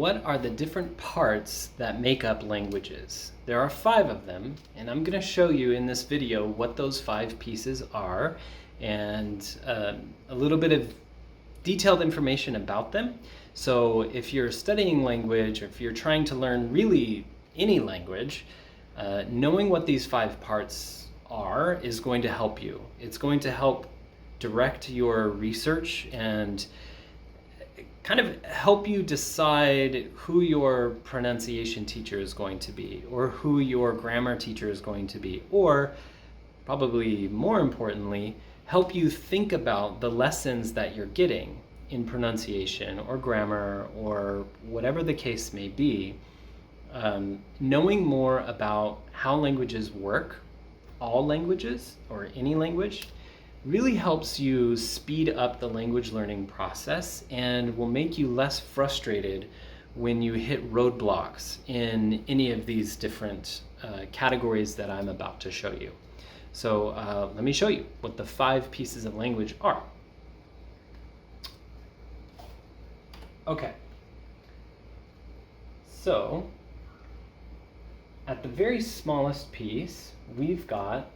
what are the different parts that make up languages? There are 5 of them, and I'm going to show you in this video what those 5 pieces are and a little bit of detailed information about them. So if you're studying language, or if you're trying to learn really any language, knowing what these 5 parts are is going to help you. It's going to help direct your research and kind of help you decide who your pronunciation teacher is going to be, or who your grammar teacher is going to be, or probably more importantly, help you think about the lessons that you're getting in pronunciation or grammar or whatever the case may be. Knowing more about how languages work, all languages or any language, really helps you speed up the language learning process and will make you less frustrated when you hit roadblocks in any of these different categories that I'm about to show you. So let me show you what the 5 pieces of language are. Okay, so at the very smallest piece, we've got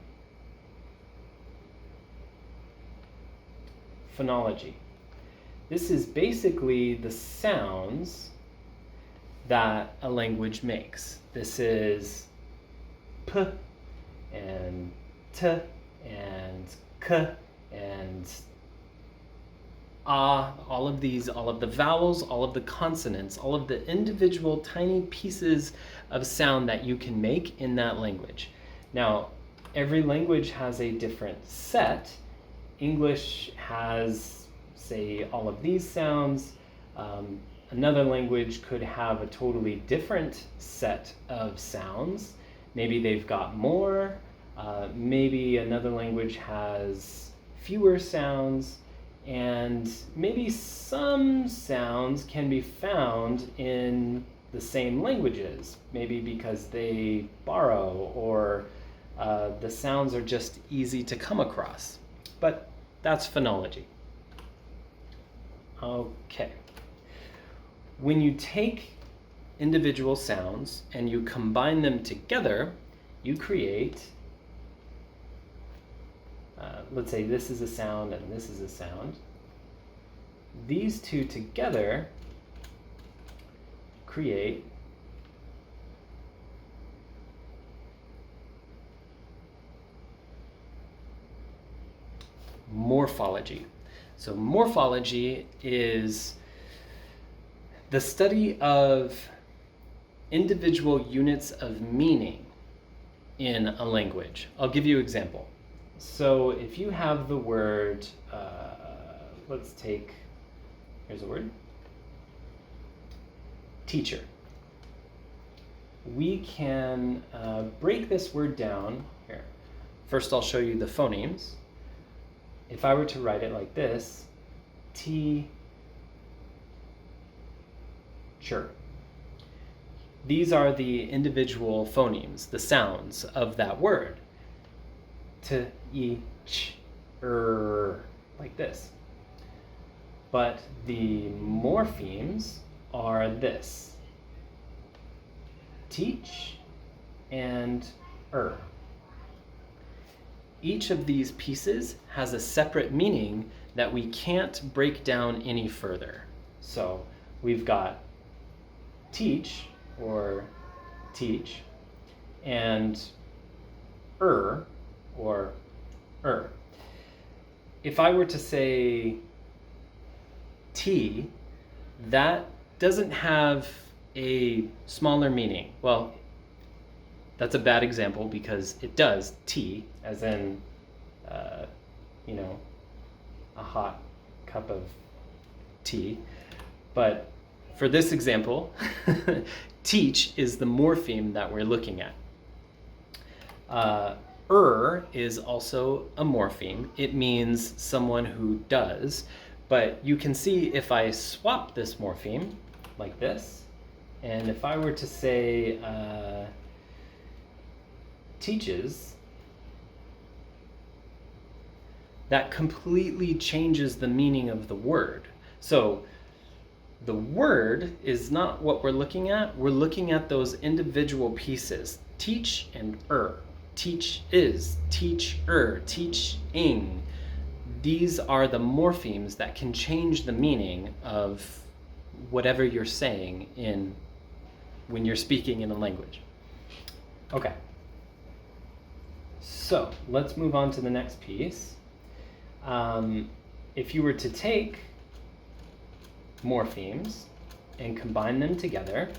phonology. This is basically the sounds that a language makes. This is p and t and k and ah, all of the vowels, all of the consonants, all of the individual tiny pieces of sound that you can make in that language. Now, every language has a different set. English has, say, all of these sounds. Another language could have a totally different set of sounds. Maybe they've got more. Maybe another language has fewer sounds. And maybe some sounds can be found in the same languages, maybe because they borrow or the sounds are just easy to come across. But that's phonology. Okay. When you take individual sounds and you combine them together, you create, let's say this is a sound and this is a sound. These two together create morphology. So morphology is the study of individual units of meaning in a language. I'll give you an example. So if you have the word, let's take, here's a word, teacher. We can break this word down here. First, I'll show you the phonemes. If I were to write it like this, teacher. These are the individual phonemes, the sounds of that word. T, e, ch, like this. But the morphemes are this. Teach and Each of these pieces has a separate meaning that we can't break down any further. So we've got teach or teach and or If I were to say T, that doesn't have a smaller meaning. Well, that's a bad example because it does, tea, as in, a hot cup of tea. But for this example, teach is the morpheme that we're looking at. Is also a morpheme. It means someone who does. But you can see if I swap this morpheme like this, and if I were to say teaches, that completely changes the meaning of the word. So The word is not what we're looking at. We're looking at those individual pieces. Teach and teach is, teacher, teaching. These are the morphemes that can change the meaning of whatever you're saying when you're speaking in a language. Okay. So let's move on to the next piece. If you were to take morphemes and combine them together,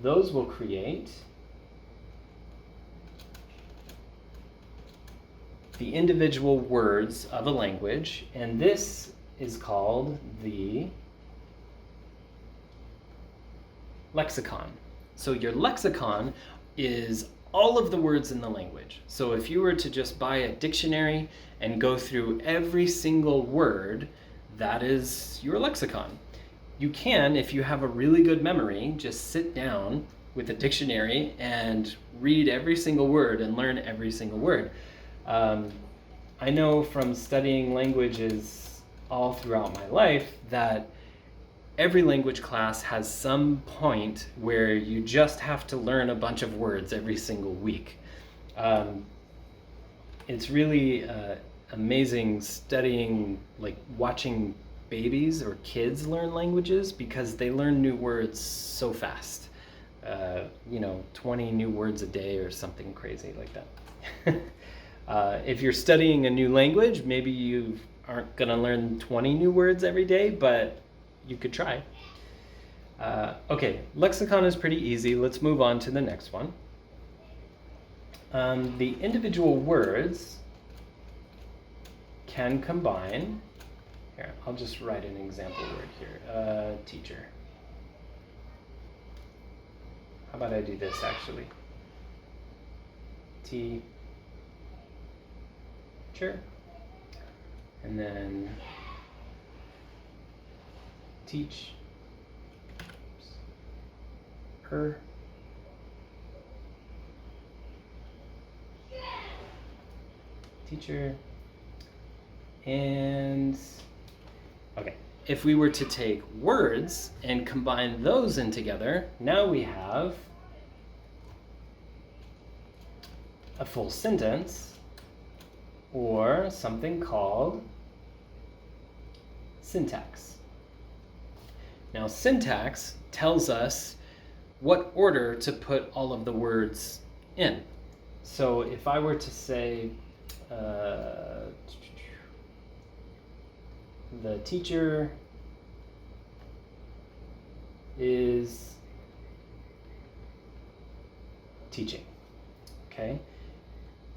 those will create the individual words of a language, and this is called the lexicon. So your lexicon is all of the words in the language. So if you were to just buy a dictionary and go through every single word, that is your lexicon. You can, if you have a really good memory, just sit down with a dictionary and read every single word and learn every single word. I know from studying languages all throughout my life that every language class has some point where you just have to learn a bunch of words every single week. It's really amazing studying, like watching babies or kids learn languages, because they learn new words so fast. 20 new words a day or something crazy like that. If you're studying a new language, maybe you aren't going to learn 20 new words every day, but you could try. Okay, lexicon is pretty easy. Let's move on to the next one. The individual words can combine. Here, I'll just write an example word here. Teacher. How about I do this actually? Teacher. And then teach. Her. Teacher. And okay, if we were to take words and combine those in together, now we have a full sentence, or something called syntax. Now, syntax tells us what order to put all of the words in. So if I were to say, the teacher is teaching, okay?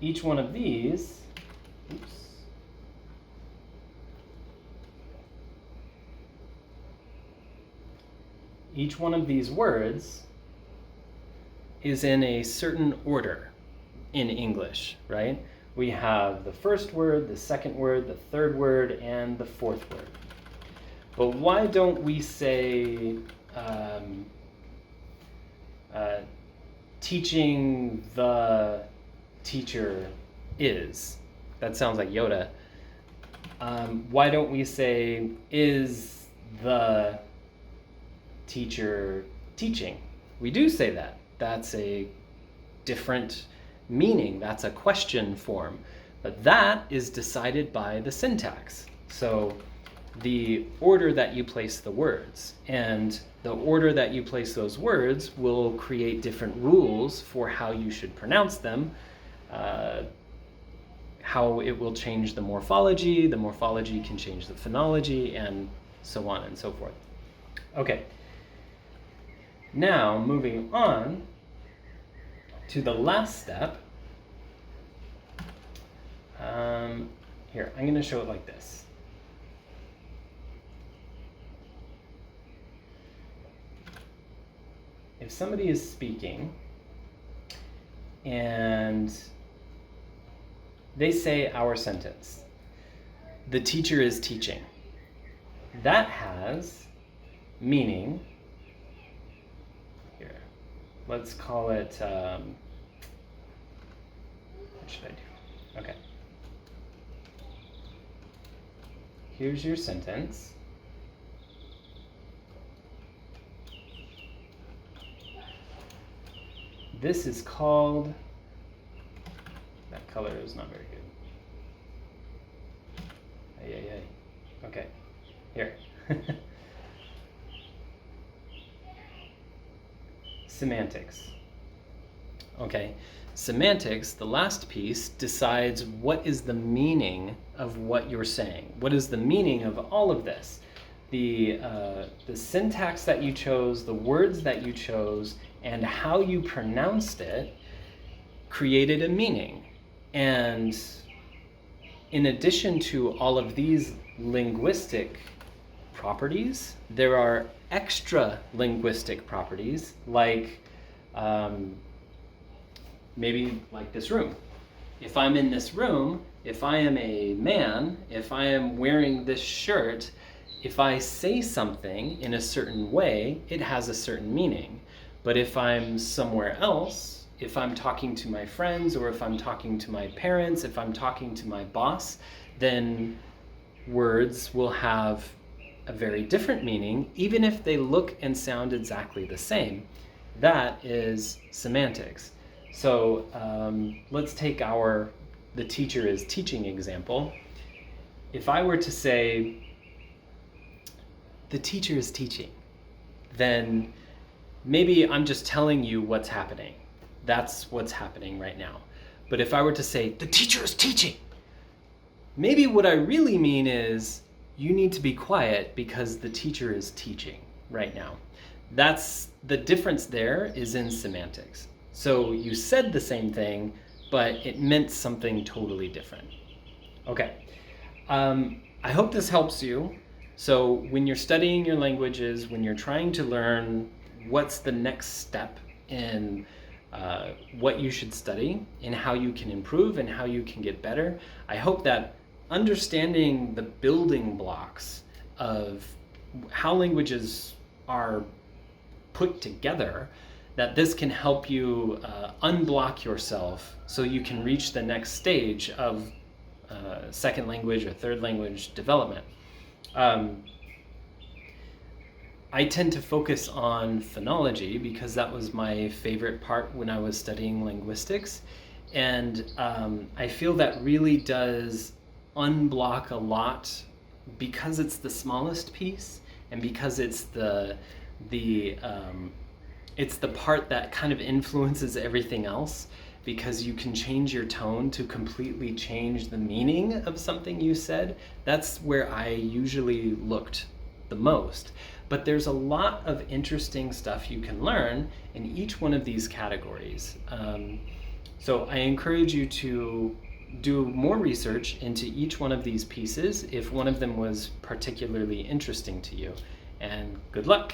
Each one of these, each one of these words is in a certain order in English, right? We have the first word, the second word, the third word, and the fourth word. But why don't we say teaching the teacher is? That sounds like Yoda. Why don't we say is the teacher teaching? We do say that. That's a different meaning. That's a question form. But that is decided by the syntax. So the order that you place the words, and the order that you place those words will create different rules for how you should pronounce them, how it will change the morphology can change the phonology, and so on and so forth. Okay. Now, moving on to the last step. Here, I'm going to show it like this. If somebody is speaking and they say our sentence, the teacher is teaching, that has meaning. Here, let's call it, what should I do? Okay. Here's your sentence. This is called, that color is not very good. Ay, ay, ay. Okay, here. Semantics. Okay, semantics, the last piece, decides what is the meaning of what you're saying. What is the meaning of all of this? The syntax that you chose, the words that you chose, and how you pronounced it created a meaning. And in addition to all of these linguistic properties, there are extra linguistic properties like maybe like this room. If I'm in this room, if I am a man, if I am wearing this shirt, if I say something in a certain way, it has a certain meaning. But if I'm somewhere else, if I'm talking to my friends, or if I'm talking to my parents, if I'm talking to my boss, then words will have a very different meaning, even if they look and sound exactly the same. That is semantics. So let's take the teacher is teaching example. If I were to say, the teacher is teaching, then maybe I'm just telling you what's happening. That's what's happening right now. But if I were to say, the teacher is teaching, maybe what I really mean is, you need to be quiet because the teacher is teaching right now. That's the difference there is in semantics. So you said the same thing, but it meant something totally different. Okay, I hope this helps you. So when you're studying your languages, when you're trying to learn what's the next step in what you should study and how you can improve and how you can get better, I hope that understanding the building blocks of how languages are put together, that this can help you unblock yourself so you can reach the next stage of second language or third language development. I tend to focus on phonology because that was my favorite part when I was studying linguistics. And I feel that really does unblock a lot because it's the smallest piece and because it's the part that kind of influences everything else, because you can change your tone to completely change the meaning of something you said. That's where I usually looked the most. But there's a lot of interesting stuff you can learn in each one of these categories. So I encourage you to do more research into each one of these pieces if one of them was particularly interesting to you. And good luck!